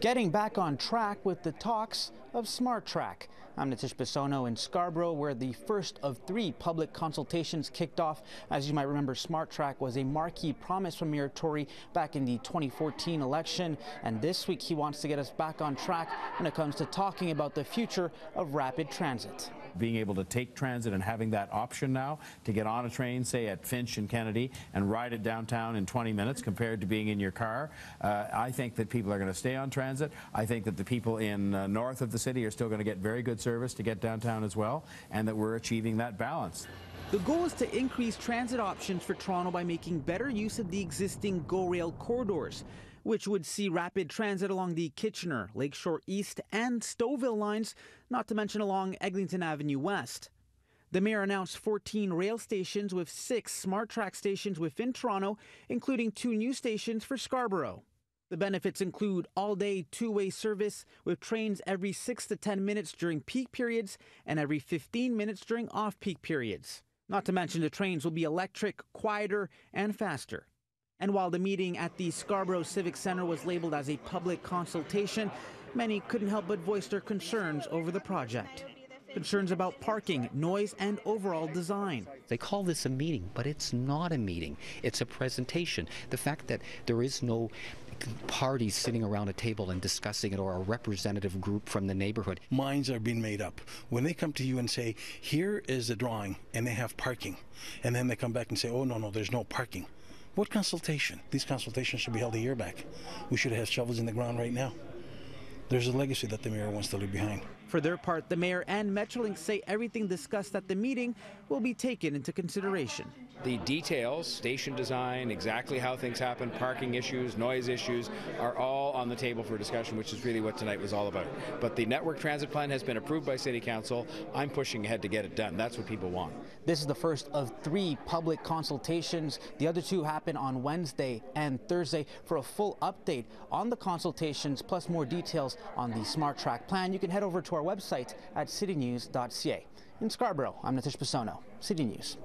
Getting back on track with the talks of SmartTrack. I'm Nitish Bissonauth in Scarborough, where the first of 3 public consultations kicked off. As you might remember, SmartTrack was a marquee promise from Mayor Tory back in the 2014 election, and this week he wants to get us back on track when it comes to talking about the future of rapid transit. Being able to take transit and having that option now to get on a train, say at Finch and Kennedy, and ride it downtown in 20 minutes compared to being in your car, I think that people are going to stay on transit. I think that the people in north of the city are still going to get very good service to get downtown as well, and that we're achieving that balance. The goal is to increase transit options for Toronto by making better use of the existing GO Rail corridors, which would see rapid transit along the Kitchener, Lakeshore East and Stouffville lines, not to mention along Eglinton Avenue West. The mayor announced 14 rail stations with 6 SmartTrack stations within Toronto, including 2 new stations for Scarborough. The benefits include all-day two-way service with trains every 6 to 10 minutes during peak periods and every 15 minutes during off-peak periods. Not to mention the trains will be electric, quieter and faster. And while the meeting at the Scarborough Civic Centre was labeled as a public consultation, many couldn't help but voice their concerns over the project. Concerns about parking, noise, and overall design. They call this a meeting, but it's not a meeting. It's a presentation. The fact that there is no parties sitting around a table and discussing it, or a representative group from the neighborhood. Minds are being made up. When they come to you and say, here is the drawing, and they have parking, and then they come back and say, oh, no, there's no parking. What consultation? These consultations should be held a year back. We should have shovels in the ground right now. There's a legacy that the mayor wants to leave behind. For their part, the mayor and Metrolinx say everything discussed at the meeting will be taken into consideration. The details, station design, exactly how things happen, parking issues, noise issues, are all on the table for discussion, which is really what tonight was all about. But the network transit plan has been approved by City Council. I'm pushing ahead to get it done. That's what people want. This is the first of 3 public consultations. The other 2 happen on Wednesday and Thursday. For a full update on the consultations, plus more details on the SmartTrack plan, you can head over to our website at citynews.ca. In Scarborough, I'm Nitish Bissonauth, City News.